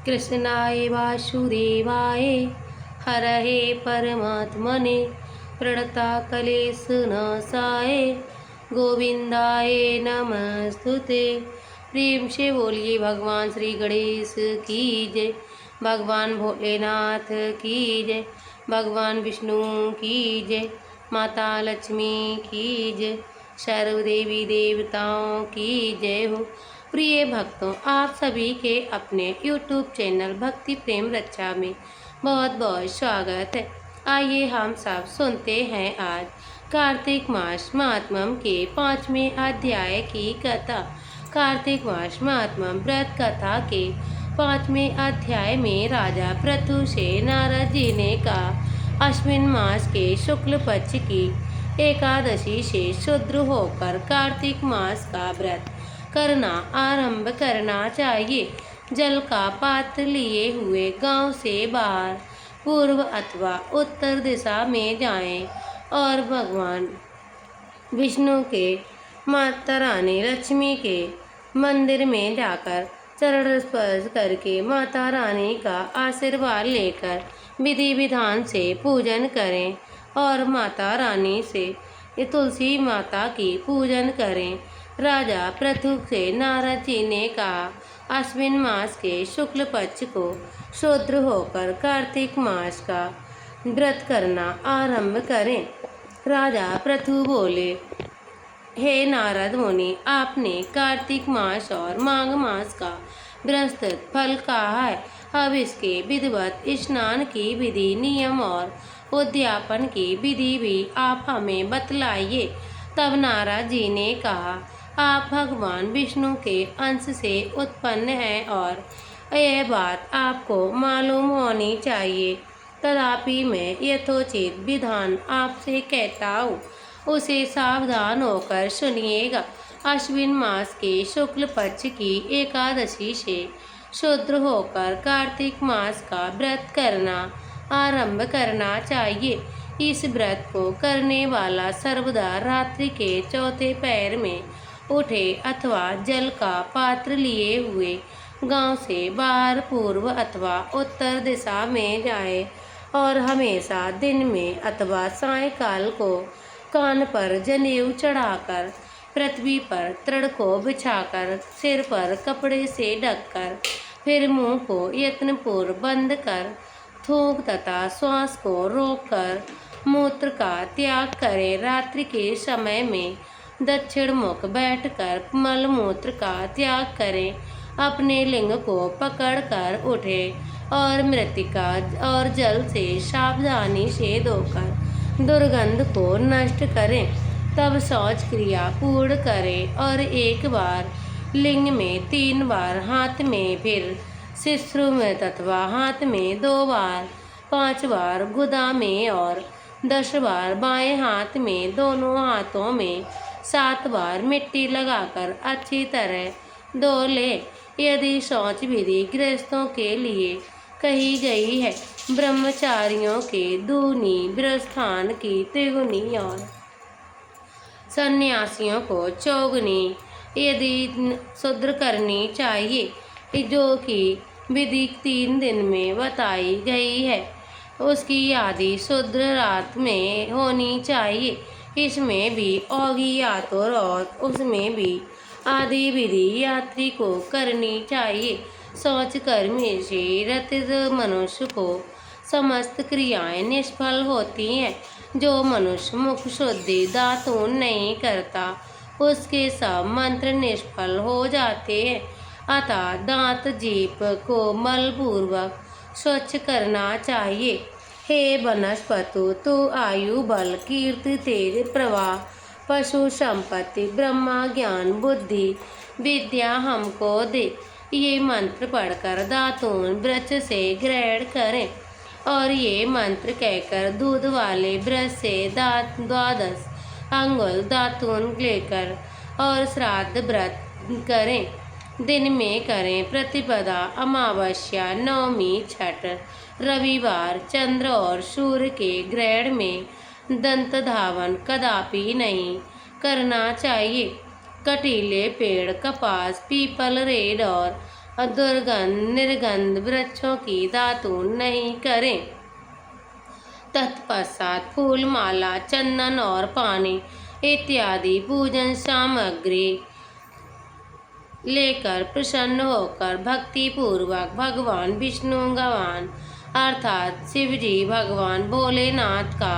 कृष्णाय वासुदेवाय हरये परमात्मने प्रणतक्लेशनाशाय गोविंदाय नमस्तुते। प्रेम से बोलिए भगवान श्री गणेश की जय, भगवान भोलेनाथ की जय, भगवान विष्णु की जय, माता लक्ष्मी की जय, सर्व देवी देवताओं की जय हो। प्रिय भक्तों, आप सभी के अपने YouTube चैनल भक्ति प्रेम रक्षा में बहुत बहुत स्वागत है। आइए हम सब सुनते हैं आज कार्तिक मास महात्म्य के 5वें अध्याय की कथा। कार्तिक मास महात्म्य व्रत कथा के 5वें अध्याय में राजा पृथु से नारद जी ने कहा, अश्विन मास के शुक्ल पक्ष की एकादशी से शुद्र होकर कार्तिक मास का व्रत करना आरंभ करना चाहिए। जल का पात्र लिए हुए गांव से बाहर पूर्व अथवा उत्तर दिशा में जाएं और भगवान विष्णु के, माता रानी लक्ष्मी के मंदिर में जाकर चरण स्पर्श करके माता रानी का आशीर्वाद लेकर विधि विधान से पूजन करें और माता रानी से तुलसी माता की पूजन करें। राजा पृथु से नारद जी ने कहा, अश्विन मास के शुक्ल पक्ष को शुद्र होकर कार्तिक मास का व्रत करना आरंभ करें। राजा पृथु बोले, हे नारद मुनि, आपने कार्तिक मास और माघ मास का विस्तृत फल कहा है। अब इसके विधिवत स्नान की विधि, नियम और उद्यापन की विधि भी आप हमें बतलाइए। तब नारद जी ने कहा, आप भगवान विष्णु के अंश से उत्पन्न हैं और यह बात आपको मालूम होनी चाहिए। तथापि मैं यथोचित विधान आपसे कहता हूँ, उसे सावधान होकर सुनिएगा। अश्विन मास के शुक्ल पक्ष की एकादशी से शुद्र होकर कार्तिक मास का व्रत करना आरंभ करना चाहिए। इस व्रत को करने वाला सर्वदा रात्रि के चौथे पहर में उठे अथवा जल का पात्र लिए हुए गांव से बाहर पूर्व अथवा उत्तर दिशा में जाए और हमेशा दिन में अथवा सायंकाल को कान पर जनेऊ चढ़ाकर पृथ्वी पर तृण को बिछाकर सिर पर कपड़े से ढककर फिर मुंह को यत्नपूर्वक बंद कर थूक तथा श्वास को रोककर मूत्र का त्याग करे। रात्रि के समय में दक्षिण मुख बैठकर मल मूत्र का त्याग करें। अपने लिंग को पकड़कर उठे और मृतिका और जल से सावधानी से धोकर दुर्गंध को नष्ट करें। तब शौच क्रिया पूर्ण करें और एक बार लिंग में 3 बार, हाथ में फिर शिश्रु में तथा हाथ में 2 बार, 5 बार गुदा में और 10 बार बाएं हाथ में, दोनों हाथों में 7 बार मिट्टी लगाकर अच्छी तरह धो ले। यदि शौच विधि गृहस्थों के लिए कही गई है, ब्रह्मचारियों के दूनी, गृहस्थान की त्रिगुनी और सन्यासियों को चौगुनी यदि शुद्र करनी चाहिए, जो कि विधि 3 दिन में बताई गई है, उसकी आदि शुद्र रात में होनी चाहिए। इसमें भी औगी आतुर और उसमें भी आदि विधि यात्री को करनी चाहिए। शौच कर्म से रतित मनुष्य को समस्त क्रियाएं निष्फल होती हैं। जो मनुष्य मुख शुद्धि दातून नहीं करता, उसके सब मंत्र निष्फल हो जाते हैं। अतः दांत जीभ को मलपूर्वक स्वच्छ करना चाहिए। हे वनस्पतु, तू आयु बल कीर्ति तेज प्रवाह पशु संपत्ति ब्रह्मा ज्ञान बुद्धि विद्या हमको दे। ये मंत्र पढ़कर दातून वृक्ष से ग्रहण करें और ये मंत्र कहकर दूध वाले वृक्ष से 12 अंगुल दातून लेकर और श्राद्ध व्रत करें। दिन में करें प्रतिपदा, अमावस्या, नवमी, छठ, रविवार, चंद्र और सूर्य के ग्रहण में दंत धावन कदापि नहीं करना चाहिए। कटीले पेड़, कपास, पीपल, रेड़ और और दुर्गंध निर्गंध वृक्षों की दातून नहीं करें। तत्पश्चात फूल माला चंदन और पानी इत्यादि पूजन सामग्री लेकर प्रसन्न होकर भक्ति पूर्वक भगवान विष्णु भगवान अर्थात शिव जी भगवान भोलेनाथ का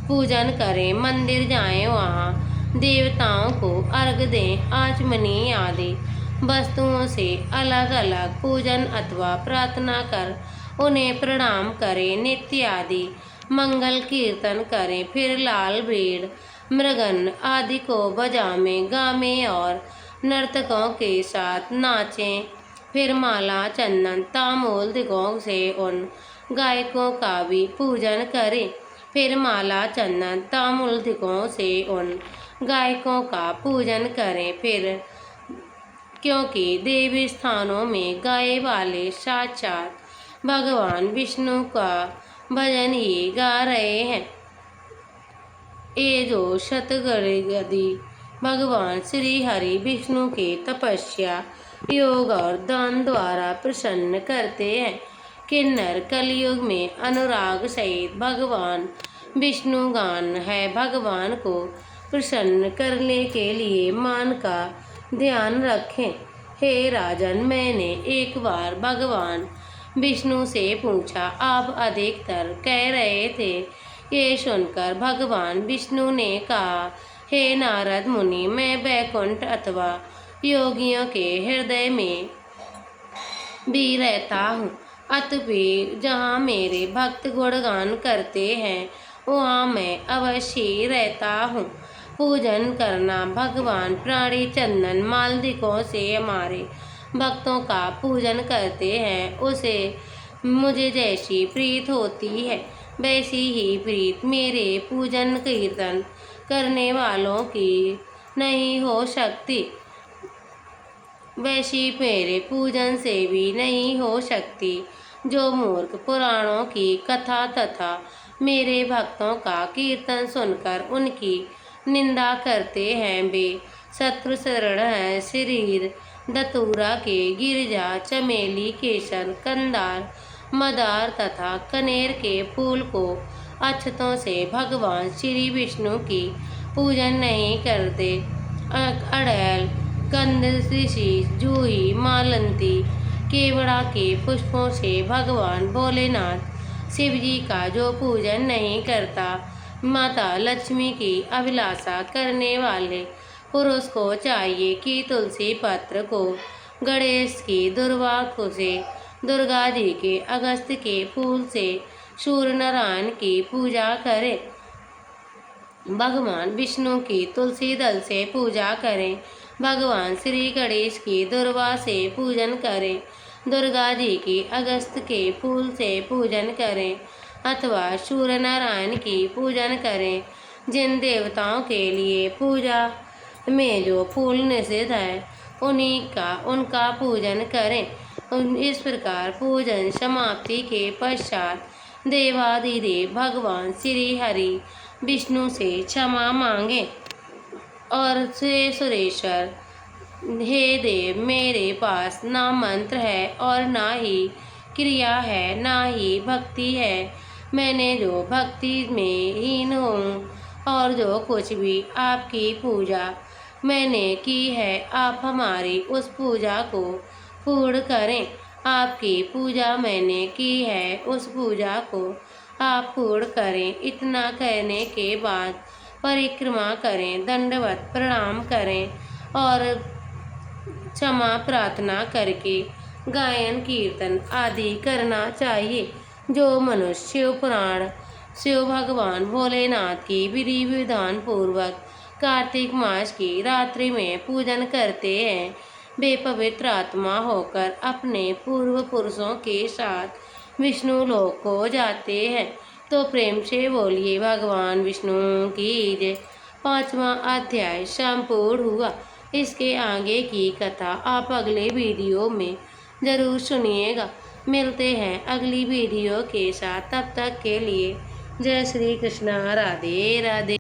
पूजन करें। मंदिर जाएं, वहाँ देवताओं को अर्घ दें। आचमनी आदि वस्तुओं से अलग अलग पूजन अथवा प्रार्थना कर उन्हें प्रणाम करें। नित्य आदि मंगल कीर्तन करें। फिर लाल भीड़ मृगन आदि को बजावें गावें और नर्तकों के साथ नाचें। फिर माला चंदन तांबूल दिगों से उन गायकों का भी पूजन करें। फिर माला चंदन तांबूल दिगों से उन गायकों का पूजन करें। फिर क्योंकि देवी स्थानों में गाए वाले साक्षात भगवान विष्णु का भजन ही गा रहे हैं। ये जो शतगति भगवान श्री हरि विष्णु के तपस्या योग और दान द्वारा प्रसन्न करते हैं। किन्नर कलयुग में अनुराग सहित भगवान विष्णु गान है। भगवान को प्रसन्न करने के लिए मान का ध्यान रखें। हे राजन, मैंने एक बार भगवान विष्णु से पूछा, आप अधिकतर कह रहे थे। ये सुनकर भगवान विष्णु ने कहा, हे नारद मुनि, मैं वैकुंठ अथवा योगियों के हृदय में भी रहता हूँ। अतः जहाँ मेरे भक्त गुणगान करते हैं वहाँ मैं अवश्य रहता हूँ। पूजन करना भगवान प्राणी चंदन मालदिकों से हमारे भक्तों का पूजन करते हैं। उसे मुझे जैसी प्रीत होती है वैसी ही प्रीत मेरे पूजन कीर्तन करने वालों की नहीं हो सकती, वैसी मेरे पूजन से भी नहीं हो सकती। जो मूर्ख पुराणों की कथा तथा मेरे भक्तों का कीर्तन सुनकर उनकी निंदा करते हैं, वे शत्रु शरण है। शरीर दतूरा के गिरजा चमेली केसर कंदार मदार तथा कनेर के फूल को अक्षतों से भगवान श्री विष्णु की पूजन नहीं करते। अड़ैल कंद ऋषि जूही मालंती केवड़ा के पुष्पों से भगवान भोलेनाथ शिव जी का जो पूजन नहीं करता, माता लक्ष्मी की अभिलाषा करने वाले पुरुष को चाहिए कि तुलसी पत्र को, गणेश की दुर्वा से, दुर्गा जी के अगस्त के फूल से, सूर्य नारायण की पूजा करें। भगवान विष्णु की तुलसी दल से पूजा करें। भगवान श्री गणेश की दुर्वा से पूजन करें। दुर्गा जी की अगस्त के फूल से पूजन करें अथवा सूर्य नारायण की पूजन करें। जिन देवताओं के लिए पूजा में जो फूल निषिद्ध है उनका पूजन करें। इस प्रकार पूजन समाप्ति के पश्चात देवाधिदेव भगवान श्री हरि विष्णु से क्षमा मांगे और श्री सुरेश्वर, हे देव, मेरे पास ना मंत्र है और ना ही क्रिया है, ना ही भक्ति है। मैंने जो भक्ति में हीन हूँ और जो कुछ भी आपकी पूजा मैंने की है, आप हमारी उस पूजा को पूर्ण करें। आपकी पूजा मैंने की है, उस पूजा को आप पूर्ण करें। इतना कहने के बाद परिक्रमा करें, दंडवत प्रणाम करें और क्षमा प्रार्थना करके गायन कीर्तन आदि करना चाहिए। जो मनुष्य शिव पुराण शिव भगवान भोलेनाथ की विधि विधान पूर्वक कार्तिक मास की रात्रि में पूजन करते हैं, वे पवित्र आत्मा होकर अपने पूर्व पुरुषों के साथ विष्णु लोक को जाते हैं। तो प्रेम से बोलिए भगवान विष्णु की जय। 5वां अध्याय संपूर्ण हुआ। इसके आगे की कथा आप अगले वीडियो में ज़रूर सुनिएगा। मिलते हैं अगली वीडियो के साथ, तब तक के लिए जय श्री कृष्ण, राधे राधे।